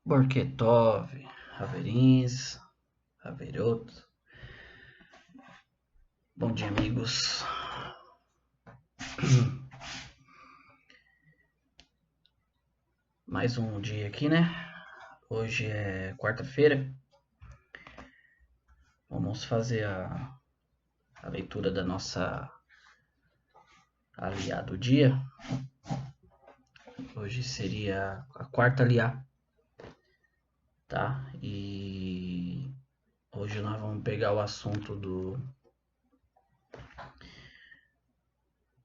Borketov, Haverins, Haverot. Bom dia, amigos. Mais um dia aqui, né? Hoje é quarta-feira. Vamos fazer a leitura da nossa aliá do dia. Hoje seria a quarta aliá, tá? E hoje nós vamos pegar o assunto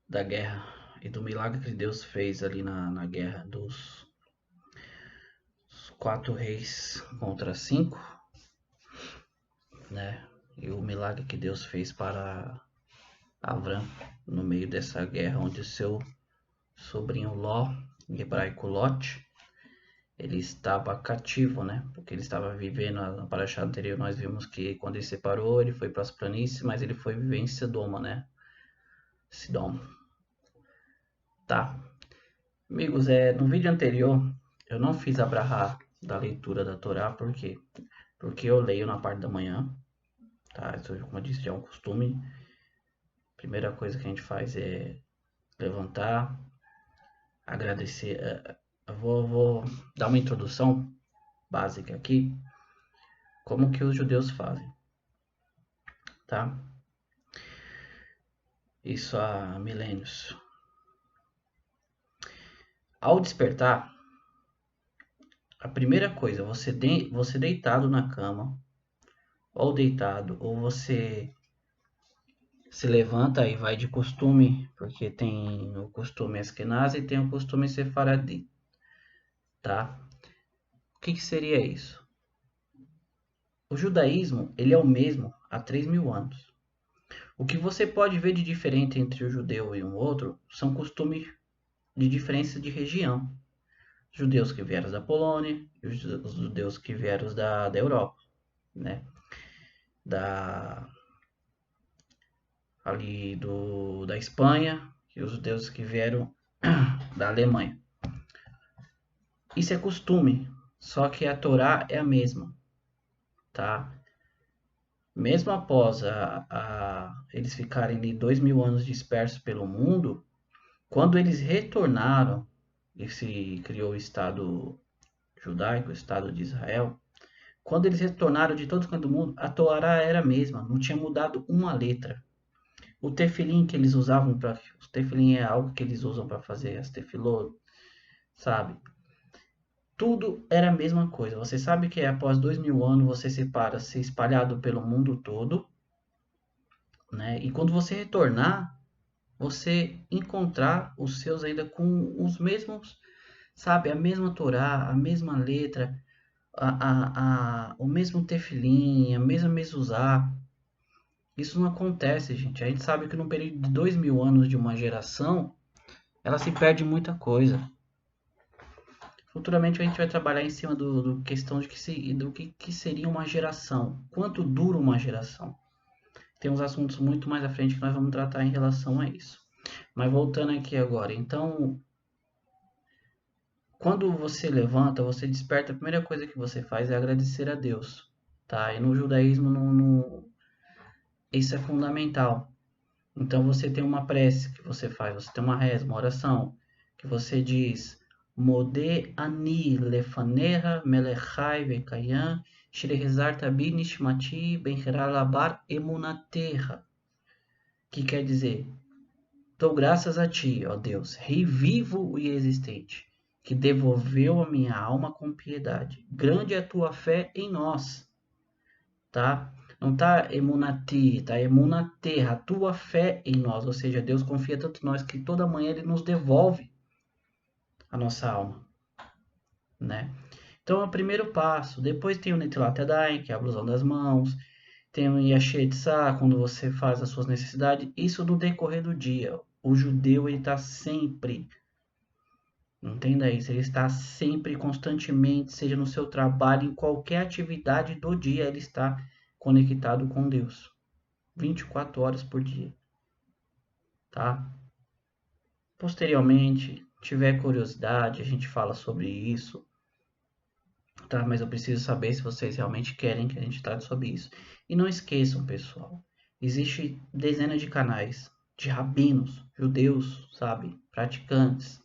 da guerra e do milagre que Deus fez ali na guerra dos 4 reis contra 5, né? E o milagre que Deus fez para Avram no meio dessa guerra, onde seu sobrinho Ló, em hebraico Lot, ele estava cativo, né? Porque ele estava vivendo, na paraxá anterior nós vimos que quando ele separou, ele foi para as planícies, mas ele foi viver em Sedoma, né? Sidom. Tá. Amigos, no vídeo anterior eu não fiz a brahá da leitura da Torá, por quê? Porque eu leio na parte da manhã, tá? Isso, como eu disse, já é um costume. Primeira coisa que a gente faz é levantar, agradecer. Eu vou dar uma introdução básica aqui, como que os judeus fazem, tá? Isso há milênios. Ao despertar, a primeira coisa, você deitado na cama, ou deitado, ou você se levanta e vai de costume, porque tem o costume Askenazi e tem o costume Sefaradi, tá? O que seria isso? O judaísmo, ele é o mesmo há 3.000 anos. O que você pode ver de diferente entre o judeu e um outro são costumes de diferença de região. Judeus que vieram da Polônia e os judeus que vieram da Europa, né? Da Espanha e os judeus que vieram da Alemanha. Isso é costume, só que a Torá é a mesma, tá? Mesmo após eles ficarem ali 2.000 anos dispersos pelo mundo, quando eles retornaram e se criou o Estado judaico, o Estado de Israel, quando eles retornaram de todo canto do mundo, a Torá era a mesma, não tinha mudado uma letra. O tefilim que eles usavam para... O tefilim é algo que eles usam para fazer as tefilot, sabe? Tudo era a mesma coisa. Você sabe que após 2.000 anos você ser espalhado pelo mundo todo, né? E quando você retornar, você encontrar os seus ainda com os mesmos, sabe? A mesma Torá, a mesma letra, o mesmo tefilim, a mesma mezuzá. Isso não acontece, gente. A gente sabe que no período de 2.000 anos de uma geração, ela se perde muita coisa. Futuramente a gente vai trabalhar em cima do questão do que seria uma geração. Quanto dura uma geração? Tem uns assuntos muito mais à frente que nós vamos tratar em relação a isso. Mas voltando aqui agora, então, quando você levanta, você desperta, a primeira coisa que você faz é agradecer a Deus, tá? E no judaísmo isso é fundamental. Então você tem uma prece que você faz, você tem uma reza, uma oração, que você diz: Mode ani lefaneha melechai vekayam shirehezar tabi nishmati benheralabar emunaterra. Que quer dizer: dou graças a ti, ó Deus, rei vivo e existente, que devolveu a minha alma com piedade. Grande é a tua fé em nós, tá? Não tá emunati, tá emunaterra, a tua fé em nós, ou seja, Deus confia tanto em nós que toda manhã ele nos devolve a nossa alma, né? Então é o primeiro passo. Depois tem o Netilat Yadayim, que é a blusão das mãos. Tem o Yashet-Sa, quando você faz as suas necessidades. Isso no decorrer do dia. O judeu, ele está sempre, entenda isso, ele está sempre, constantemente, seja no seu trabalho, em qualquer atividade do dia, ele está conectado com Deus. 24 horas por dia, tá? Posteriormente, tiver curiosidade, a gente fala sobre isso. tá? Mas eu preciso saber se vocês realmente querem que a gente trate sobre isso. E não esqueçam, pessoal, existe dezenas de canais de rabinos, judeus, sabe, praticantes,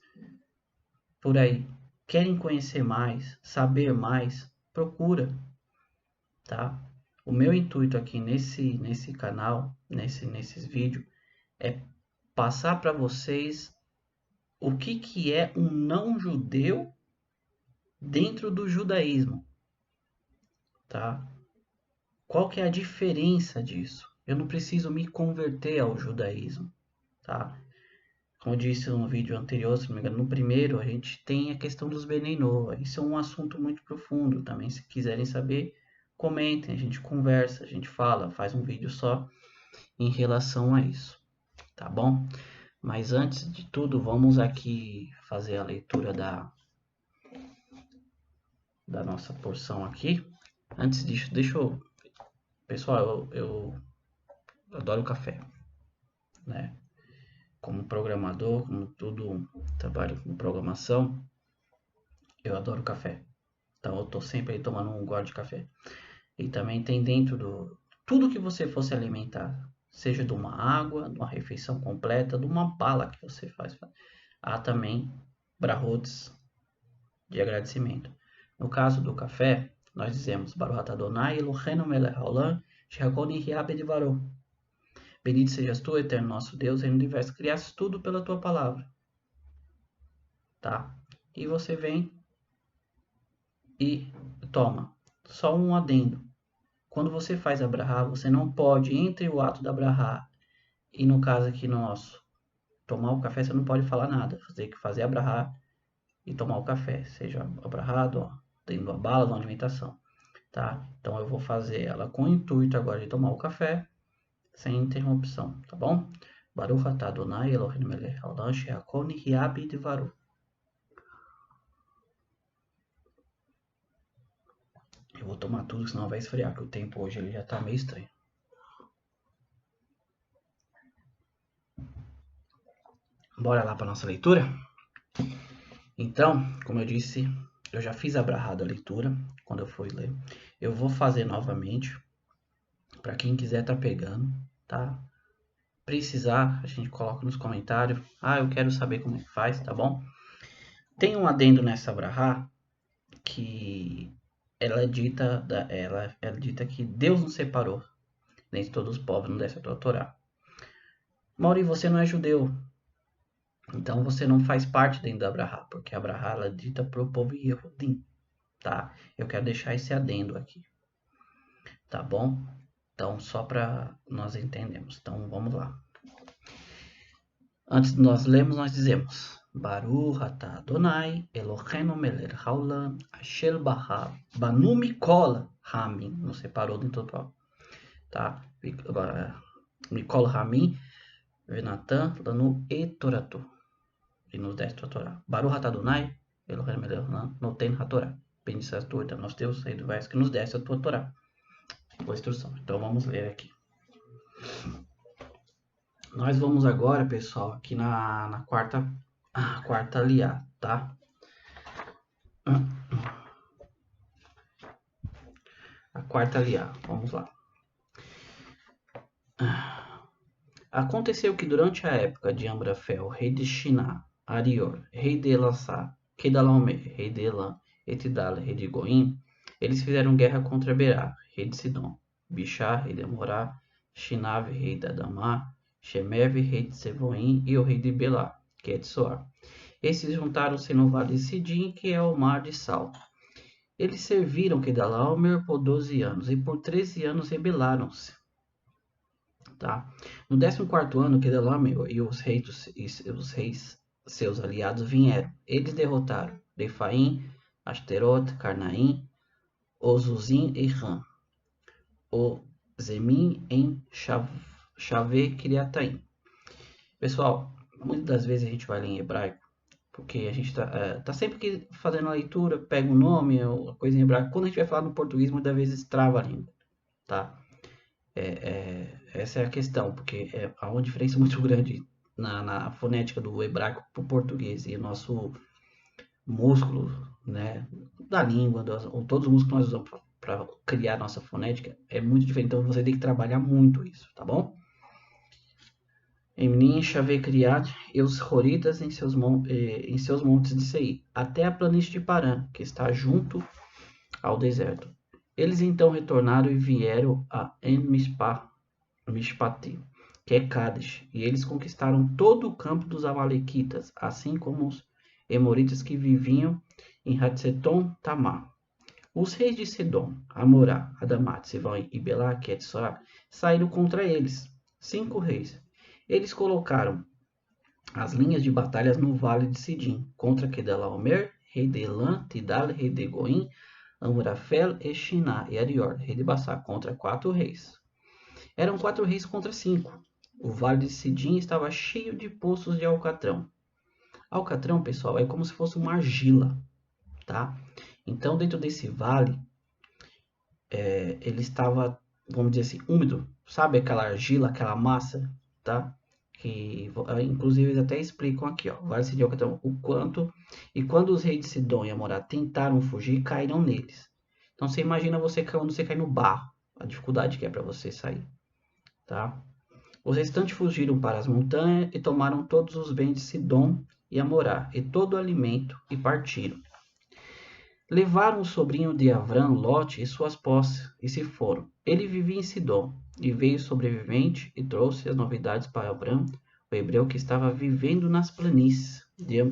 por aí. Querem conhecer mais, saber mais, procura, tá? O meu intuito aqui nesse canal, nesses vídeos, é passar para vocês o que é um não judeu dentro do judaísmo, tá? Qual que é a diferença disso? Eu não preciso me converter ao judaísmo, tá? Como eu disse no vídeo anterior, se não me engano, no primeiro, a gente tem a questão dos Beneinô. Isso é um assunto muito profundo também. Se quiserem saber, comentem, a gente conversa, a gente fala, faz um vídeo só em relação a isso, tá bom? Mas antes de tudo, vamos aqui fazer a leitura da nossa porção aqui. Antes disso, deixa eu... Pessoal, eu adoro café, né? Como programador, como tudo, trabalho com programação, eu adoro café. Então eu tô sempre aí tomando um gole de café. E também tem dentro do... Tudo que você fosse alimentar, seja de uma água, de uma refeição completa, de uma bala que você faz. Há também brahutes de agradecimento. No caso do café, nós dizemos Baruch atah Adonai Eloheinu melech haolam shehakol nihya bedivaró. Bendito sejas tu, eterno nosso Deus, Reino do universo, criaste tudo pela tua palavra. Tá? E você vem e toma. Só um adendo. Quando você faz a brahá, você não pode, entre o ato da brahá e no caso aqui nosso, tomar o café, você não pode falar nada. Você tem que fazer a brahá e tomar o café. Seja a brahá, tendo a bala, da alimentação. Tá? Então eu vou fazer ela com o intuito agora de tomar o café, sem interrupção, tá bom? Baruch atah Adonai Eloheinu melech haolam shehakol nihya bedivaró. Eu vou tomar tudo, senão vai esfriar, que o tempo hoje ele já tá meio estranho. Bora lá para nossa leitura? Então, como eu disse, eu já fiz a brahá da leitura, quando eu fui ler. Eu vou fazer novamente, para quem quiser tá pegando, tá? Precisar, a gente coloca nos comentários. Ah, eu quero saber como é que faz, tá bom? Tem um adendo nessa brahá, que ela é dita, ela é dita que Deus nos separou, nem todos os povos não descem a Torá. Mauri, você não é judeu, então você não faz parte dentro da brahá, porque a brahá ela é dita para o povo Yehudim, tá? Eu quero deixar esse adendo aqui, tá bom? Então, só para nós entendermos. Então, vamos lá. Antes de nós lermos, nós dizemos Baruch atah Adonai Eloheinu melech haolam asher bahá banu mikol hamim, nos separou dentro do total, tá? Mikol hamim venatan lanu etoratu, e nos deste a Torá. Baruch atah Adonai Eloheinu melech haolam noten hatorá. Bendito sejas tu, eterno nosso Deus, Rei do universo, que nos deste a tua Torá. Boa instrução. Então vamos ler aqui. Nós vamos agora, pessoal, aqui na quarta liá, tá? A quarta liá, vamos lá. Aconteceu que durante a época de Amrafel, rei de Shiná, Arior, rei de Elassá, Kedalaomer, rei de Elam, Etidala, rei de Goim, eles fizeram guerra contra Berá, rei de Sidom, Bishá, rei de Amorá, Shinav, rei de Adamá, Shemev, rei de Seboim, e o rei de Belá, que é de Soar. Esses juntaram-se no vale de Sidim, que é o mar de Sal. Eles serviram Kedalaomer por 12 anos, e por 13 anos rebelaram-se. Tá? No 14º ano, Kedalaomer e os reis seus aliados vieram. Eles derrotaram Refaim, Ashterot, Carnaim, Ozuzim e Ram, o Zemim em Chave Kiriataim. Pessoal, muitas das vezes a gente vai ler em hebraico, porque a gente tá sempre aqui fazendo a leitura, pega o nome, a coisa em hebraico. Quando a gente vai falar no português, muitas vezes trava a língua, tá? Essa é a questão, porque há uma diferença muito grande na fonética do hebraico para o português, e o nosso músculo, né, da língua, ou todos os músculos que nós usamos para criar nossa fonética é muito diferente. Então você tem que trabalhar muito isso, tá bom? Emnim Xavier Criat e os Horitas em seus montes de Seir, até a planície de Parã, que está junto ao deserto. Eles então retornaram e vieram a En-Mishpati, que é Cádiz, e eles conquistaram todo o campo dos Amalequitas, assim como os Emoritas que viviam em Hatzeton Tamar. Os reis de Sedom, Amorá, Adamat, Sivão e Belá, que é de Sorá, saíram contra eles, 5 reis. Eles colocaram as linhas de batalhas no vale de Sidim, contra Kedalaomer, rei de Elã, Tidal, rei de Goim, Amurafel, Eshiná e Arior, rei de Bassá, contra 4 reis. Eram 4 reis contra 5. O vale de Sidim estava cheio de poços de alcatrão. Alcatrão, pessoal, é como se fosse uma argila, tá? Então, dentro desse vale, ele estava, vamos dizer assim, úmido. Sabe aquela argila, aquela massa, tá? Que, inclusive, eles até explicam aqui, ó. Vale de Alcatrão, o quanto... E quando os reis de Sidom e Amorá tentaram fugir, caíram neles. Então, você imagina quando você cai no barro, a dificuldade que é para você sair, tá? Os restantes fugiram para as montanhas e tomaram todos os bens de Sidom e Amorá, e todo o alimento, e partiram. Levaram o sobrinho de Avram, Lote, e suas posses, e se foram. Ele vivia em Sidom, e veio sobrevivente e trouxe as novidades para Avram, o hebreu que estava vivendo nas planícies de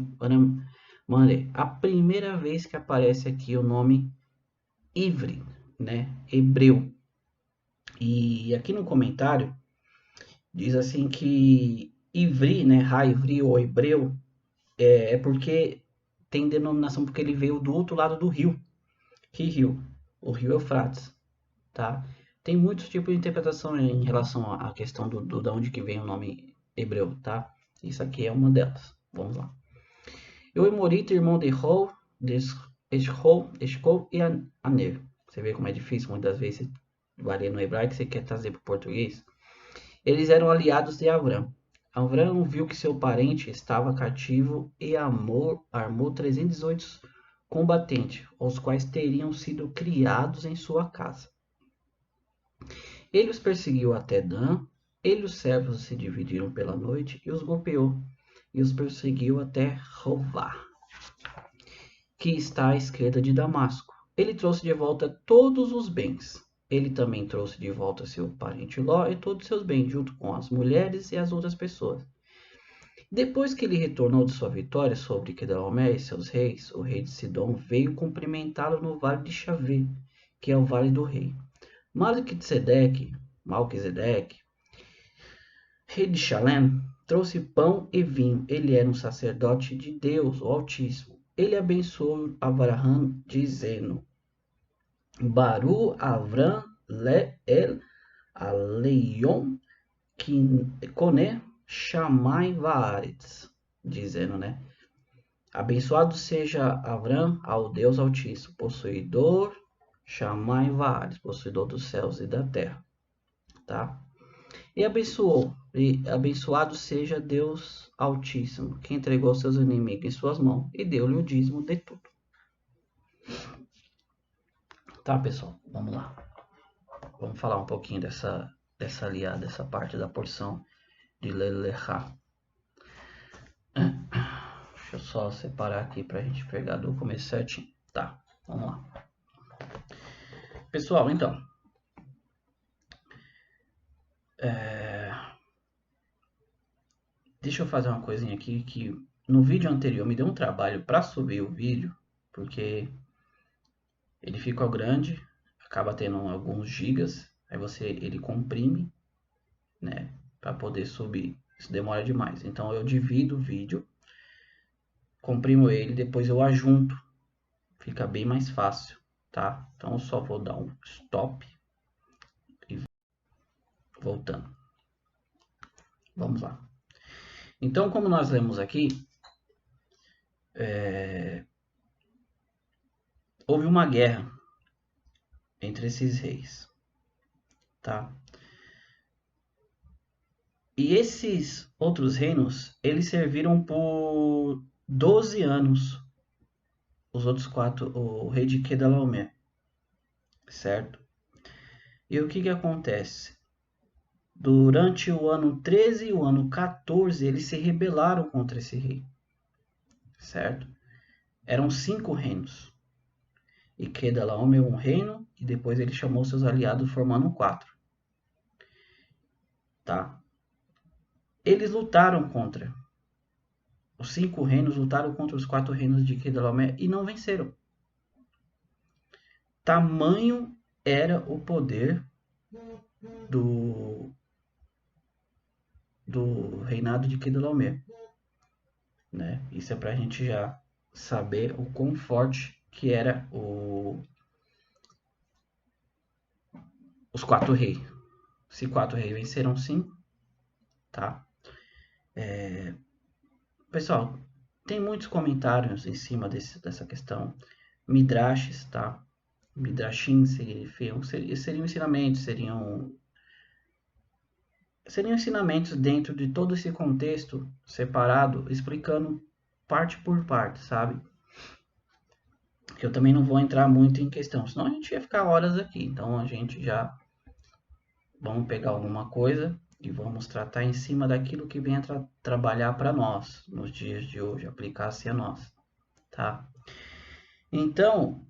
Mamre. A primeira vez que aparece aqui o nome Ivri, né, hebreu. E aqui no comentário diz assim que Ivri, né, Ivri ou hebreu, é porque tem denominação porque ele veio do outro lado do rio. Que rio? O rio Eufrates, tá? Tem muitos tipos de interpretação em relação à questão da onde que vem o nome hebreu, tá? Isso aqui é uma delas. Vamos lá. Eu Emorita, irmão de Rol, de Eshkol e Aner. Você vê como é difícil, muitas vezes varia no hebraico, você quer trazer para o português. Eles eram aliados de Avram. Avram viu que seu parente estava cativo e armou 318 combatentes, os quais teriam sido criados em sua casa. Ele os perseguiu até Dan, ele e os servos se dividiram pela noite e os golpeou, e os perseguiu até Rová, que está à esquerda de Damasco. Ele trouxe de volta todos os bens. Ele também trouxe de volta seu parente Ló e todos seus bens, junto com as mulheres e as outras pessoas. Depois que ele retornou de sua vitória sobre Quedorlaomer e seus reis, o rei de Sidom veio cumprimentá-lo no vale de Xavé, que é o vale do rei. Malquisedeque, rei de Shalem, trouxe pão e vinho. Ele era um sacerdote de Deus, o Altíssimo. Ele abençoou Abraham, dizendo: Baru Avram el Aleion Kone Shamai Vaaretz, dizendo, né? Abençoado seja Avram ao Deus Altíssimo, possuidor Shamai Vaaretz, possuidor dos céus e da terra, tá? E abençoado seja Deus Altíssimo, que entregou seus inimigos em suas mãos e deu-lhe o dízimo de tudo. Tá, pessoal? Vamos lá. Vamos falar um pouquinho dessa parte da porção de Lelechá. Deixa eu só separar aqui para a gente pegar do começo certinho. Tá, vamos lá. Pessoal, então. Deixa eu fazer uma coisinha aqui que no vídeo anterior me deu um trabalho para subir o vídeo, porque ele ficou grande, acaba tendo alguns gigas, aí ele comprime, né, para poder subir. Isso demora demais. Então eu divido o vídeo, comprimo ele, depois eu ajunto. Fica bem mais fácil, tá? Então eu só vou dar um stop e voltando. Vamos lá. Então, como nós lemos aqui, houve uma guerra entre esses reis, tá? E esses outros reinos, eles serviram por 12 anos os outros 4, o rei de Kedalaomer, certo? E o que acontece? Durante o ano 13 e o ano 14, eles se rebelaram contra esse rei, certo? Eram 5 reinos. E Kedalaomer um reino, e depois ele chamou seus aliados formando 4. Tá? Eles lutaram contra. Os 5 reinos lutaram contra os 4 reinos de Kedalaomer e não venceram. Tamanho era o poder do reinado de Kedalaomer, né? Isso é pra gente já saber o quão forte que era os 4 reis. Se 4 reis venceram sim, tá? Pessoal, tem muitos comentários em cima dessa questão. Midrashes, tá? Midrashim seriam ensinamentos, seriam ensinamentos dentro de todo esse contexto separado, explicando parte por parte, sabe? Que eu também não vou entrar muito em questão, senão a gente ia ficar horas aqui. Então a gente já vamos pegar alguma coisa e vamos tratar em cima daquilo que vem a trabalhar para nós nos dias de hoje, aplicar-se a nós, tá? Então,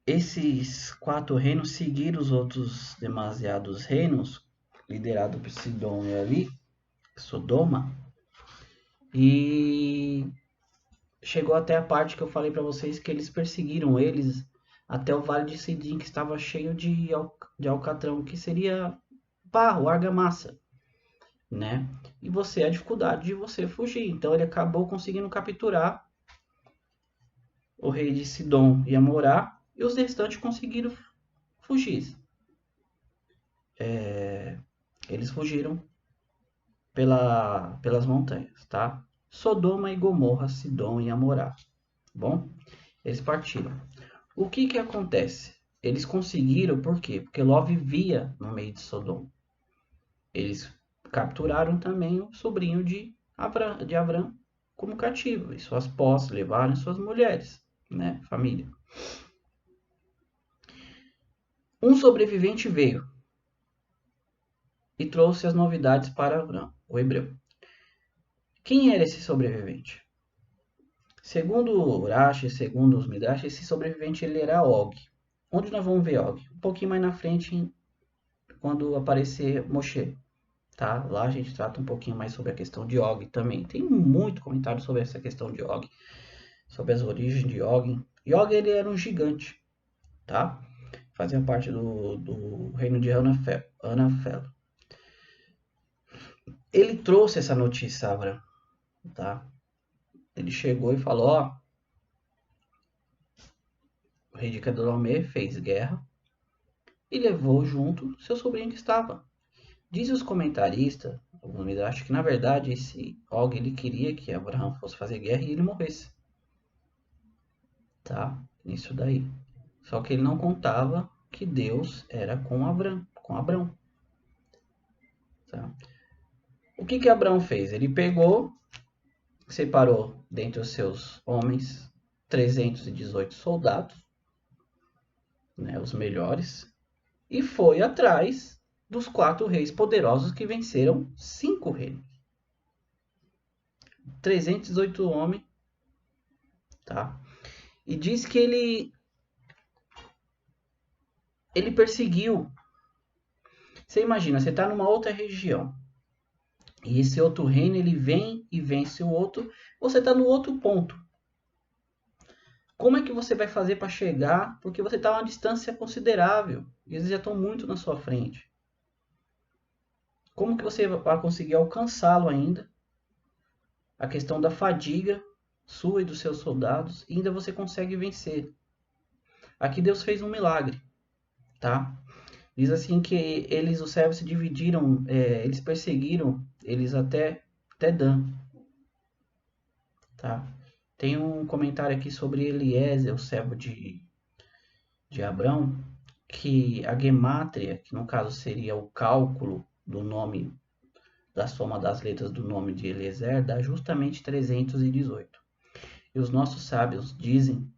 esses 4 reinos seguiram os outros demasiados reinos, liderado por Sidom e ali, Sodoma, e chegou até a parte que eu falei para vocês que eles perseguiram eles até o Vale de Sidim, que estava cheio de alcatrão, que seria barro, argamassa, né? E a dificuldade de você fugir. Então ele acabou conseguindo capturar o rei de Sidom e Amorá, e os restantes conseguiram fugir. Eles fugiram pelas montanhas, tá? Sodoma e Gomorra, Sidom e Amorá. Bom, eles partiram. O que acontece? Eles conseguiram, por quê? Porque Ló vivia no meio de Sodoma. Eles capturaram também o sobrinho de Abrão como cativo, e suas posses, levaram suas mulheres, né? Família. Um sobrevivente veio e trouxe as novidades para Abrão, o hebreu. Quem era esse sobrevivente? Segundo Urashi, segundo os Midrash, esse sobrevivente ele era Og. Onde nós vamos ver Og? Um pouquinho mais na frente, quando aparecer Moshe. Tá? Lá a gente trata um pouquinho mais sobre a questão de Og também. Tem muito comentário sobre essa questão de Og, sobre as origens de Og. E Og ele era um gigante, tá? Fazia parte do reino de Anafel. Ele trouxe essa notícia a Abrão, tá? Ele chegou e falou, ó, o rei de Kedalaomer fez guerra e levou junto seu sobrinho que estava. Diz os comentaristas, alguns Midrash, que na verdade esse Og ele queria que Abraão fosse fazer guerra e ele morresse. Tá? Isso daí. Só que ele não contava que Deus era com Abrão. Tá? O que Abrão fez? Ele pegou, separou dentre os seus homens 318 soldados, né, os melhores, e foi atrás dos 4 reis poderosos que venceram 5 reinos. 318 homens, tá? E diz que ele perseguiu. Você imagina, você está numa outra região. E esse outro reino, ele vem e vence o outro. Você está no outro ponto. Como é que você vai fazer para chegar? Porque você está a uma distância considerável. E eles já estão muito na sua frente. Como que você vai conseguir alcançá-lo ainda? A questão da fadiga sua e dos seus soldados. E ainda você consegue vencer. Aqui Deus fez um milagre. Tá? Diz assim que os servos se dividiram, eles perseguiram eles até Dan. Tá? Tem um comentário aqui sobre Eliezer, o servo de Abrão, que a gemátria, que no caso seria o cálculo do nome, da soma das letras do nome de Eliezer, dá justamente 318. E os nossos sábios dizem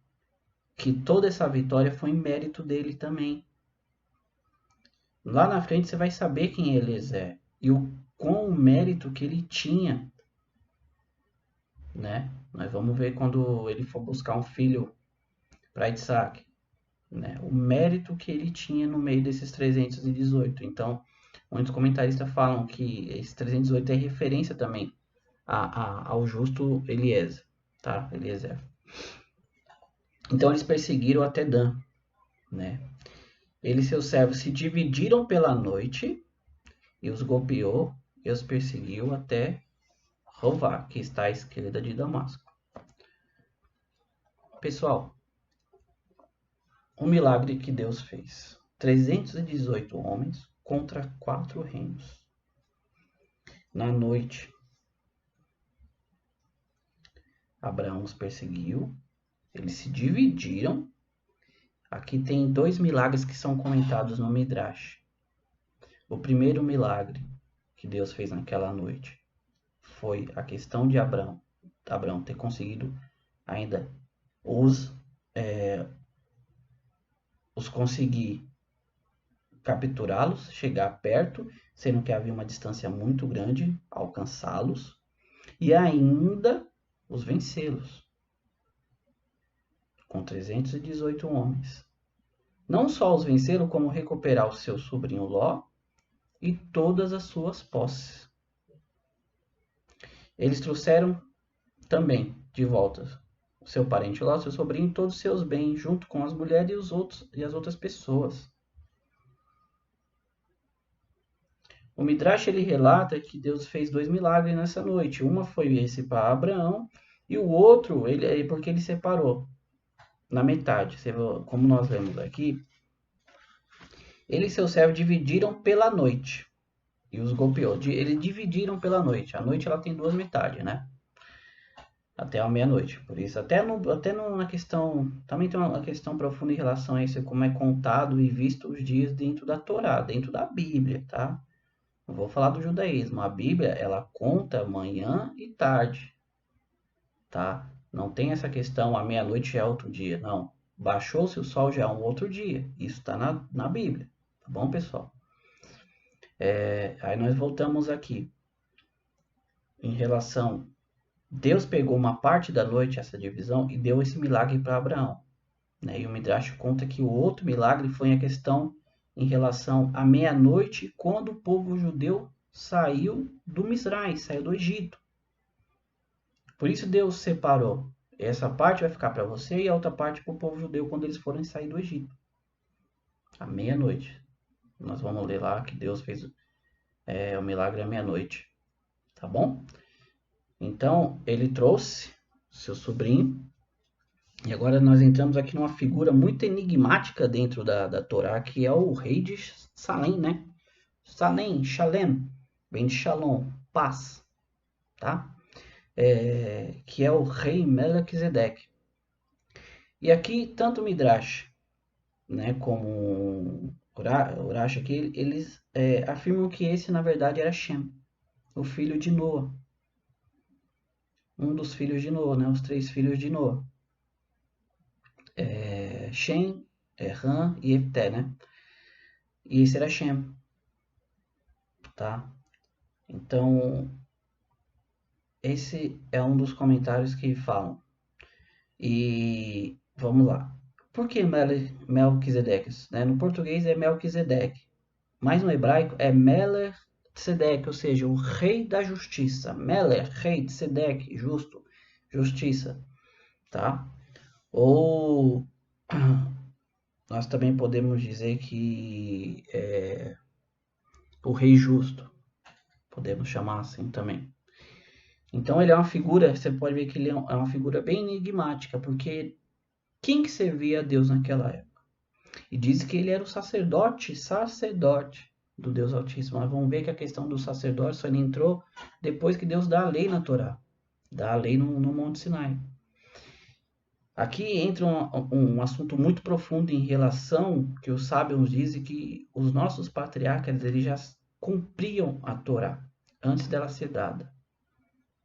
que toda essa vitória foi em mérito dele também. Lá na frente você vai saber quem Eliezer e o qual o mérito que ele tinha, né? Nós vamos ver quando ele for buscar um filho para Isaac, né? O mérito que ele tinha no meio desses 318. Então, muitos comentaristas falam que esse 318 é referência também ao justo Eliezer, tá? Eliezer. Então eles perseguiram até Dan, né? Ele e seus servos se dividiram pela noite e os golpeou e os perseguiu até Rová, que está à esquerda de Damasco. Pessoal, o milagre que Deus fez. 318 homens contra 4 reinos. Na noite, Abraão os perseguiu, eles se dividiram. Aqui tem 2 milagres que são comentados no Midrash. O primeiro milagre que Deus fez naquela noite foi a questão de Abraão ter conseguido ainda os conseguir capturá-los, chegar perto, sendo que havia uma distância muito grande, alcançá-los e ainda os vencê-los com 318 homens. Não só os venceram, como recuperar o seu sobrinho Ló e todas as suas posses. Eles trouxeram também de volta o seu parente Ló, seu sobrinho e todos os seus bens, junto com as mulheres e as outras pessoas. O Midrash ele relata que Deus fez 2 milagres nessa noite. Uma foi esse para Abraão e o outro porque ele separou na metade. Como nós lemos aqui, ele e seu servo dividiram pela noite e os golpeou. Eles dividiram pela noite. A noite ela tem 2 metades, né? Até a meia-noite. Por isso, até na questão, também tem uma questão profunda em relação a isso, como é contado e visto os dias dentro da Torá, dentro da Bíblia, tá? Eu vou falar do judaísmo. A Bíblia, ela conta manhã e tarde, tá? Não tem essa questão, a meia-noite já é outro dia. Não. Baixou-se o sol já é um outro dia. Isso está na Bíblia. Tá bom, pessoal? Aí nós voltamos aqui. Em relação... Deus pegou uma parte da noite, essa divisão, e deu esse milagre para Abraão. Né? E o Midrash conta que o outro milagre foi a questão em relação à meia-noite, quando o povo judeu saiu do Misrai, saiu do Egito. Por isso Deus separou. Essa parte vai ficar para você e a outra parte para o povo judeu quando eles forem sair do Egito. À meia-noite. Nós vamos ler lá que Deus fez o milagre à meia-noite. Tá bom? Então, ele trouxe seu sobrinho. E agora nós entramos aqui numa figura muito enigmática dentro da Torá, que é o rei de Salem, né? Salem, Shalem, vem de Shalom, paz, tá? Que é o rei Melquisedeque. E aqui, tanto o Midrash, né, como o Urash aqui, eles afirmam que esse, na verdade, era Shem, o filho de Noa. Um dos filhos de Noa, né? Os 3 filhos de Noa. Shem, Ram e Efté, né? E esse era Shem, tá? Então, esse é um dos comentários que falam. E vamos lá. Por que Melquisedeque? Né? No português é Melquisedeque, mas no hebraico é Meler Tzedek, ou seja, o rei da justiça. Meler, rei, Tzedek, justo, justiça, tá? Ou nós também podemos dizer que é o rei justo, podemos chamar assim também. Então ele é uma figura, você pode ver que ele é uma figura bem enigmática, porque quem que servia a Deus naquela época? E diz que ele era o sacerdote do Deus Altíssimo. Nós vamos ver que a questão do sacerdote só entrou depois que Deus dá a lei na Torá, dá a lei no Monte Sinai. Aqui entra um assunto muito profundo em relação que os sábios dizem que os nossos patriarcas eles já cumpriam a Torá antes dela ser dada.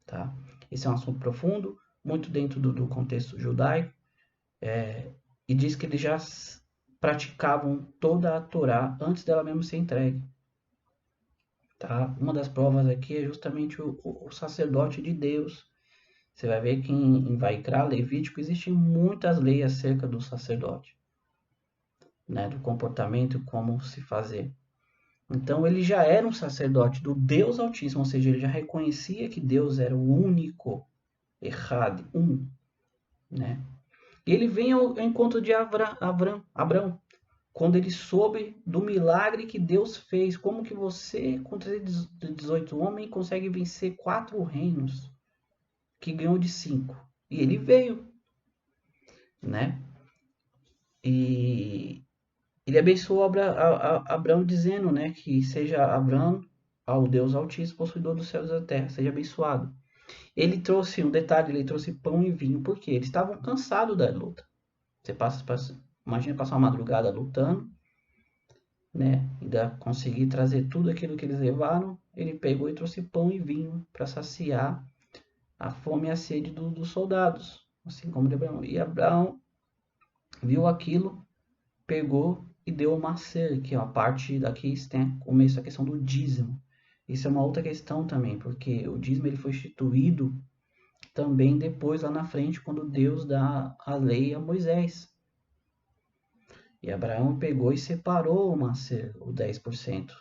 Tá? Esse é um assunto profundo, muito dentro do contexto judaico. E diz que eles já praticavam toda a Torá antes dela mesmo ser entregue. Tá? Uma das provas aqui é justamente o sacerdote de Deus. Você vai ver que em Vaikra, Levítico, existem muitas leis acerca do sacerdote, né? Do comportamento e como se fazer. Então ele já era um sacerdote do Deus Altíssimo, ou seja, ele já reconhecia que Deus era o único, Errad, né? E ele vem ao encontro de Abrão, quando ele soube do milagre que Deus fez. Como que você, com 318 homens, consegue vencer 4 reinos que ganhou de 5? E ele veio, né? E ele abençoou Abraão dizendo, né, que seja Abraão ao Deus Altíssimo, possuidor dos céus e da terra, seja abençoado. Ele trouxe um detalhe, ele trouxe pão e vinho, porque eles estavam cansados da luta. Imagina passar uma madrugada lutando, né, ainda conseguir trazer tudo aquilo que eles levaram. Ele pegou e trouxe pão e vinho para saciar a fome e a sede dos soldados, assim como de Abraão. E Abraão viu aquilo, pegou e deu o macer, que é a parte daqui tem começo a questão do dízimo. Isso é uma outra questão também, porque o dízimo ele foi instituído também depois lá na frente, quando Deus dá a lei a Moisés. E Abraão pegou e separou o macer, o 10%.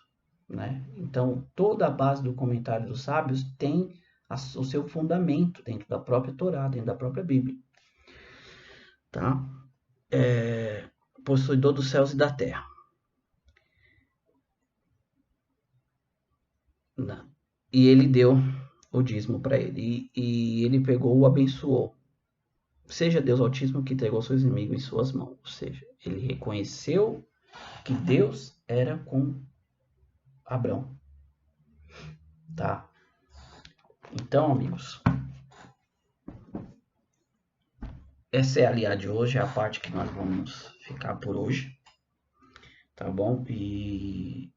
Né? Então, toda a base do comentário dos sábios tem o seu fundamento dentro da própria Torá, dentro da própria Bíblia. Tá? Possuidor dos céus e da terra. E ele deu o dízimo para ele. E ele pegou o abençoou. Seja Deus Altíssimo que entregou seus inimigos em suas mãos. Ou seja, ele reconheceu que Deus era com Abrão. Tá? Então, amigos, essa é a aliá de hoje, é a parte que nós vamos ficar por hoje. Tá bom? E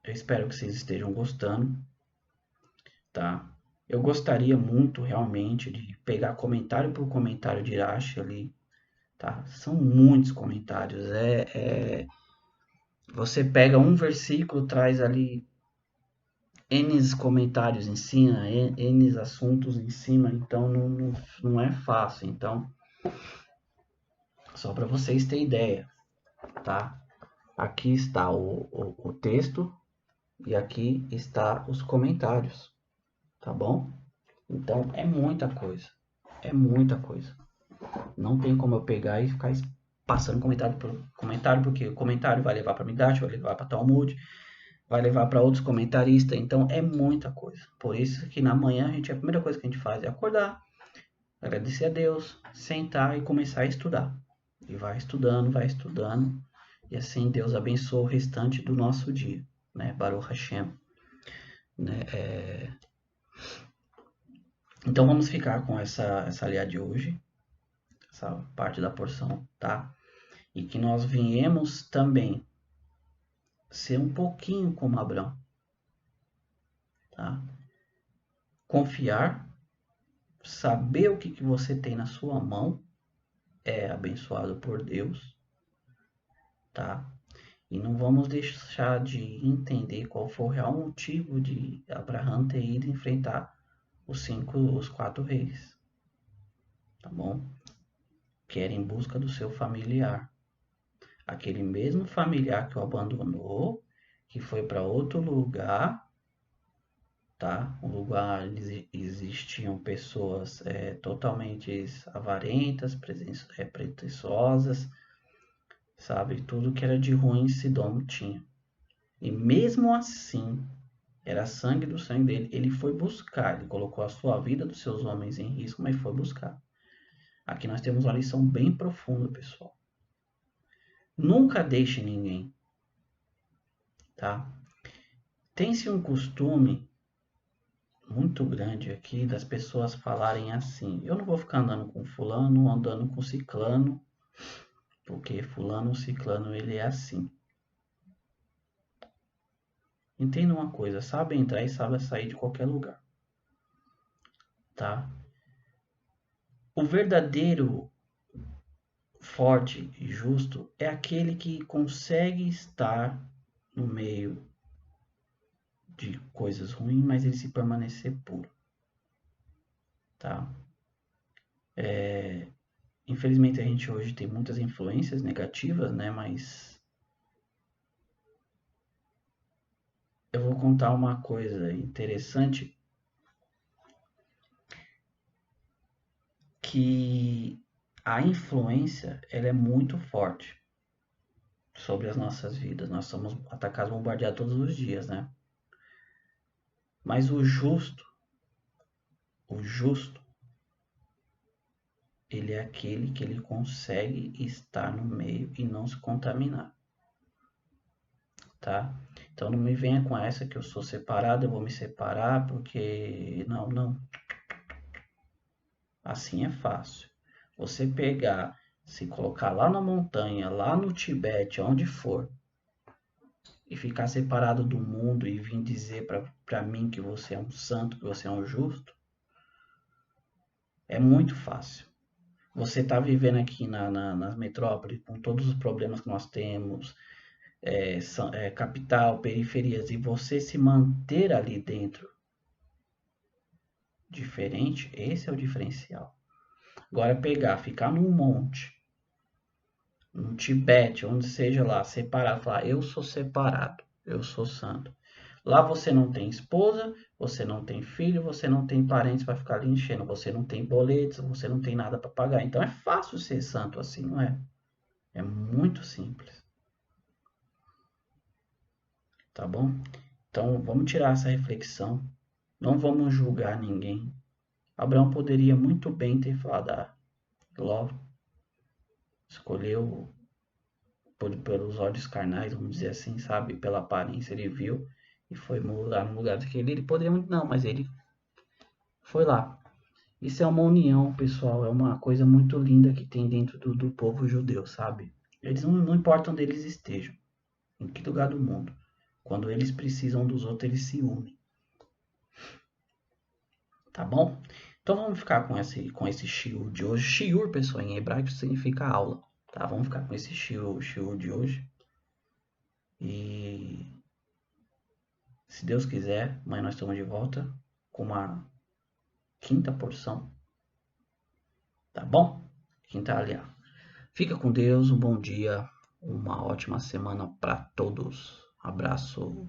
eu espero que vocês estejam gostando. Tá? Eu gostaria muito realmente de pegar comentário por comentário de Irache ali. Tá? São muitos comentários. Você pega um versículo, traz ali N comentários em cima, N assuntos em cima, então não é fácil. Então, só para vocês terem ideia, tá? Aqui está o texto e aqui está os comentários, tá bom? Então, é muita coisa, Não tem como eu pegar e ficar passando comentário por comentário, porque o comentário vai levar para Midrash, vai levar para Talmud, vai levar para outros comentaristas, então é muita coisa. Por isso que na manhã a primeira coisa que a gente faz é acordar, agradecer a Deus, sentar e começar a estudar. E vai estudando, e assim Deus abençoa o restante do nosso dia, né? Baruch Hashem, né? Então vamos ficar com essa aliá de hoje, essa parte da porção, tá? E que nós viemos também ser um pouquinho como Abraão, tá? Confiar, saber o que você tem na sua mão é abençoado por Deus, tá? E não vamos deixar de entender qual foi o real motivo de Abraão ter ido enfrentar os 4 reis, tá bom? Que era em busca do seu familiar. Aquele mesmo familiar que o abandonou, que foi para outro lugar, tá? Um lugar onde existiam pessoas totalmente avarentas, pretensiosas, sabe? Tudo que era de ruim Sidom tinha. E mesmo assim, era sangue do sangue dele, ele foi buscar, ele colocou a sua vida dos seus homens em risco, mas foi buscar. Aqui nós temos uma lição bem profunda, pessoal. Nunca deixe ninguém, tá? Tem-se um costume muito grande aqui das pessoas falarem assim: eu não vou ficar andando com fulano, andando com ciclano, porque fulano, ciclano, ele é assim. Entenda uma coisa, sabe entrar e sabe sair de qualquer lugar, tá? O verdadeiro forte e justo é aquele que consegue estar no meio de coisas ruins, mas ele se permanecer puro, tá? Infelizmente a gente hoje tem muitas influências negativas, né? Mas eu vou contar uma coisa interessante que a influência ela é muito forte sobre as nossas vidas. Nós somos atacados, bombardeados todos os dias, né? Mas o justo, ele é aquele que ele consegue estar no meio e não se contaminar, tá? Então não me venha com essa que eu sou separado, eu vou me separar porque não. Assim é fácil. Você pegar, se colocar lá na montanha, lá no Tibete, onde for, e ficar separado do mundo e vir dizer para mim que você é um santo, que você é um justo, é muito fácil. Você está vivendo aqui nas metrópoles, com todos os problemas que nós temos, capital, periferias, e você se manter ali dentro diferente, esse é o diferencial. Agora pegar, ficar num monte, no Tibete, onde seja lá, separado, falar, eu sou separado, eu sou santo. Lá você não tem esposa, você não tem filho, você não tem parentes para ficar ali enchendo, você não tem boletos, você não tem nada para pagar. Então é fácil ser santo assim, não é? É muito simples, tá bom? Então vamos tirar essa reflexão, não vamos julgar ninguém. Abraão poderia muito bem ter falado, logo escolheu pelos olhos carnais, vamos dizer assim, sabe? Pela aparência, ele viu e foi morar no lugar daquele. Ele poderia muito, não, mas ele foi lá. Isso é uma união, pessoal, é uma coisa muito linda que tem dentro do povo judeu, sabe? Eles não importam onde eles estejam, em que lugar do mundo. Quando eles precisam dos outros, eles se unem. Tá bom? Então vamos ficar com esse shiur de hoje. Shiur, pessoal, em hebraico significa aula. Tá? Vamos ficar com esse shiur de hoje. E se Deus quiser, amanhã nós estamos de volta com uma quinta porção. Tá bom? Quinta aliada. Fica com Deus, um bom dia, uma ótima semana para todos. Abraço.